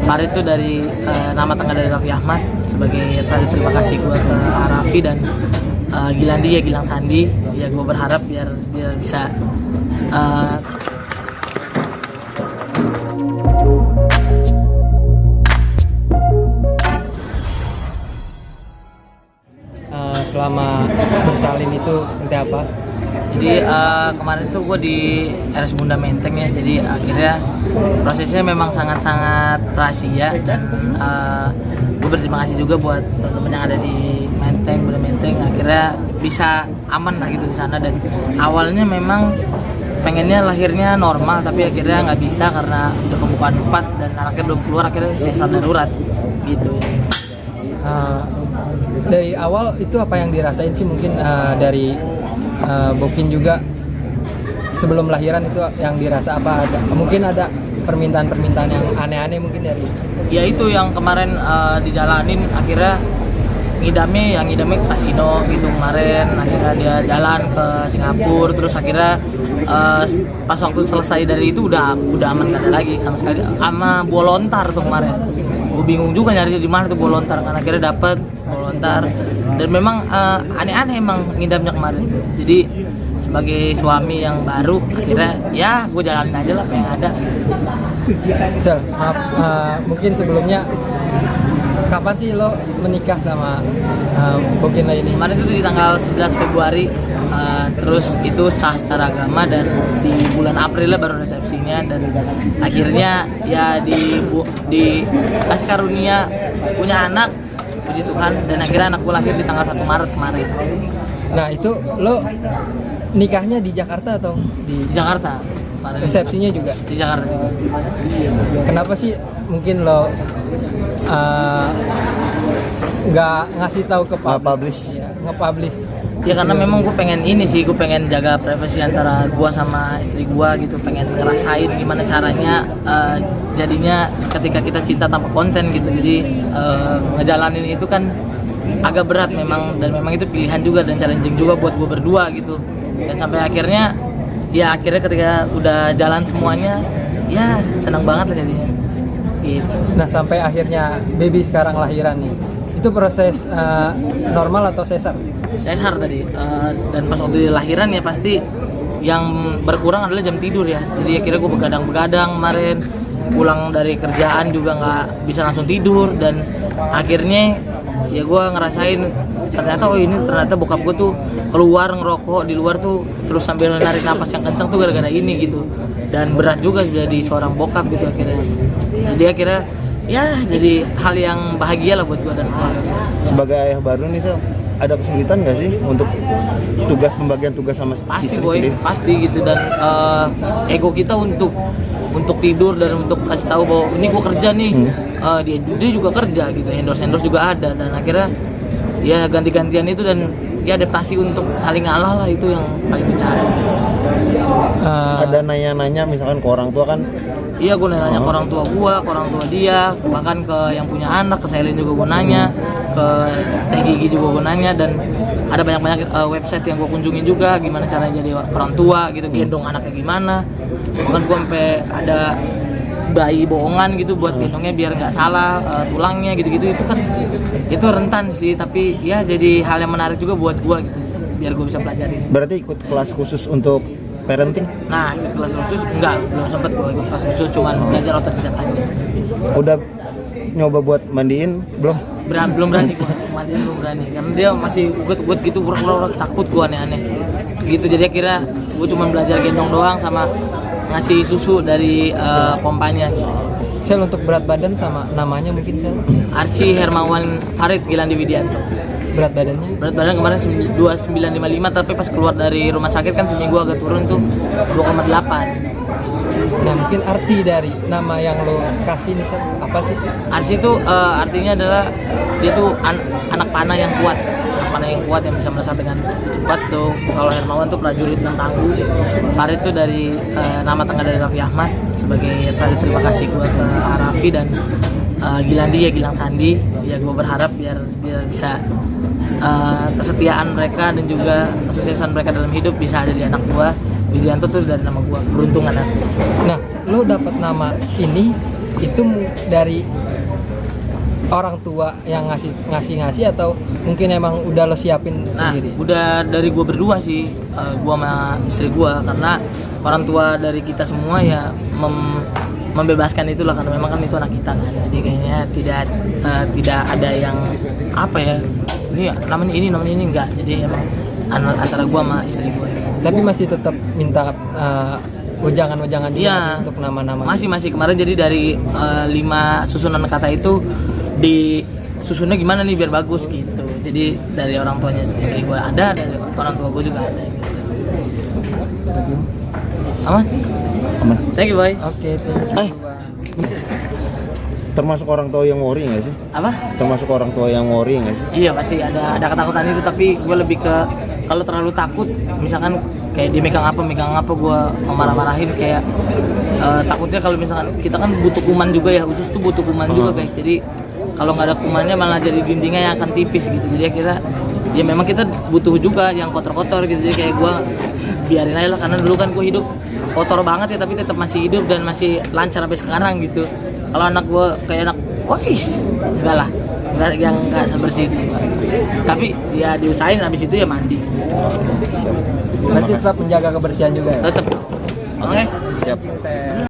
Farid itu dari nama tengah dari Raffi Ahmad, sebagai tadi terima kasih gue ke Raffi dan Gilandi ya, Gilang Sandi ya, gue berharap biar bisa selama bersalin itu seperti apa? Jadi kemarin tuh gue di RS Bunda Menteng ya, jadi akhirnya prosesnya memang sangat-sangat rahasia dan gue berterima kasih juga buat teman-teman yang ada di Menteng, Bunda Menteng, akhirnya bisa aman lah gitu di sana. Dan awalnya memang pengennya lahirnya normal, tapi akhirnya nggak bisa karena udah pembukaan 4 dan anaknya belum keluar, akhirnya sesar darurat gitu ya. Dari awal itu apa yang dirasain sih, mungkin dari Bokin juga sebelum lahiran itu yang dirasa apa, mungkin ada permintaan yang aneh-aneh mungkin dari ya itu yang kemarin dijalanin, akhirnya ngidamnya ke kasino gitu kemarin, akhirnya dia jalan ke Singapura, terus akhirnya pas waktu selesai dari itu udah aman, gak ada lagi sama sekali. Sama bolontar tuh kemarin, gue bingung juga nyari di mana tuh bolontar, kan akhirnya dapet bolontar. Dan memang aneh-aneh emang ngidamnya kemarin. Jadi sebagai suami yang baru, akhirnya ya gue jalanin aja lah apa yang ada. Sel, maaf, mungkin sebelumnya kapan sih lo menikah sama Bokin ini? Kemarin itu di tanggal 11 Februari, terus itu sah secara agama, dan di bulan April lah baru resepsinya, dan akhirnya ya dikasih karunia punya anak, puji Tuhan, dan akhirnya anak gue lahir di tanggal 1 Maret kemarin. Nah itu lo nikahnya di Jakarta atau di Jakarta? Resepsinya juga di Jakarta juga. Kenapa sih mungkin lo nggak ngasih tahu ke publish? Nge-publish Ya karena memang gue pengen gue pengen jaga privasi antara gue sama istri gue gitu, pengen ngerasain gimana caranya jadinya ketika kita cinta tanpa konten gitu. Jadi ngejalanin itu kan agak berat memang, dan memang itu pilihan juga dan challenging juga buat gue berdua gitu. Dan sampai akhirnya ketika udah jalan semuanya, ya senang banget lah jadinya gitu. Nah sampai akhirnya baby sekarang lahiran nih, itu proses normal atau sesar? Sesar tadi, dan pas waktu lahiran ya pasti yang berkurang adalah jam tidur ya. Jadi akhirnya gue begadang kemarin, pulang dari kerjaan juga nggak bisa langsung tidur, dan akhirnya ya gue ngerasain ternyata bokap gue tuh keluar ngerokok di luar tuh, terus sambil narik napas yang kencang tuh gara-gara ini gitu. Dan berat juga jadi seorang bokap gitu akhirnya. Jadi akhirnya ya jadi hal yang bahagia lah buat gue dan keluarga. Sebagai ayah baru nih Sel, ada kesulitan nggak sih untuk pembagian tugas sama istri sendiri? Pasti gitu, dan ego kita untuk tidur dan untuk kasih tahu bahwa ini gue kerja nih, dia juga kerja gitu, endorse juga ada, dan akhirnya ya ganti-gantian itu, dan ya adaptasi untuk saling ngalah lah, itu yang paling dicari. Ada nanya-nanya misalkan ke orang tua kan? Iya, gue nanya ke orang tua gue, ke orang tua dia, bahkan ke yang punya anak, ke Selin juga gue nanya, ke Teh Gigi juga gue nanya, dan ada banyak website yang gue kunjungin juga, gimana caranya jadi orang tua gitu, gendong anaknya gimana. Bahkan gue sampai ada bayi bohongan gitu buat gendongnya biar nggak salah tulangnya gitu-gitu. Itu kan itu rentan sih, tapi ya jadi hal yang menarik juga buat gue gitu, biar gue bisa pelajari. Berarti ikut kelas khusus untuk parenting? Nah, ikut kelas khusus enggak, belum sempet gue ikut kelas khusus, cuman belajar otodidak aja. Udah nyoba buat mandiin belum? Belum berani gue, mandiin belum berani, karena dia masih gut gitu, pura-pura takut gue, aneh-aneh gitu. Jadi akhirnya gue cuma belajar gendong doang sama ngasih susu dari pompanya. Sel, untuk berat badan sama namanya mungkin Sel? Archie Hermawan Farid Gilandi Widianto. Berat badannya? Berat badan kemarin 2955, tapi pas keluar dari rumah sakit kan seminggu agak turun tuh 2,8. Nah mungkin arti dari nama yang lo kasih nih Sel, apa sih Sel? Archie itu artinya adalah dia tuh anak panah yang kuat. Yang kuat, yang bisa melesat dengan cepat tuh. Kalau Hermawan tuh prajurit yang tangguh. Farid tuh dari nama tengah dari Raffi Ahmad, sebagai tadi terima kasih gue ke Raffi, dan Gilandi ya, Gilang Sandi ya, gue berharap biar bisa kesetiaan mereka dan juga kesuksesan mereka dalam hidup bisa ada di anak gue. Widianto tuh dari nama gue, beruntungan nanti. Nah, lo dapat nama ini itu dari orang tua yang ngasih atau mungkin emang udah lo siapin Nah, sendiri? udah dari gua berdua sih, gua sama istri gua, karena orang tua dari kita semua ya membebaskan itulah, karena memang kan itu anak kita kan. Jadi kayaknya tidak ada yang apa ya, ini namanya ini enggak. Jadi emang antara gua sama istri gua. Tapi masih tetap minta wejangan-wejangan juga Iya. untuk nama-nama. Masih kemarin, jadi dari 5 susunan kata itu di susunnya gimana nih biar bagus gitu. Jadi dari orang tuanya istri gue ada, dari orang tua gue juga ada gitu. Aman? Aman. Thank you, boy. Oke, thank you. Eh. Termasuk orang tua yang worry nggak sih? Apa? Termasuk orang tua yang worry nggak sih? Iya, pasti ada ketakutan itu, tapi gue lebih ke kalau terlalu takut, misalkan kayak dia megang apa gue marah-marahin, kayak takutnya kalau misalkan kita kan butuh kuman juga ya, usus tuh butuh kuman juga guys. Jadi kalau nggak ada kumannya malah jadi dindingnya yang akan tipis gitu. Jadi akhirnya ya memang kita butuh juga yang kotor-kotor gitu. Jadi kayak gue biarin aja lah, karena dulu kan gue hidup kotor banget ya, tapi tetap masih hidup dan masih lancar sampai sekarang gitu. Kalau anak gue kayak anak wais, enggak lah, enggak sebersih itu. Tapi ya diusahain, habis itu ya mandi. Berarti tetap menjaga kebersihan juga ya? Tetap. Oke. Siap.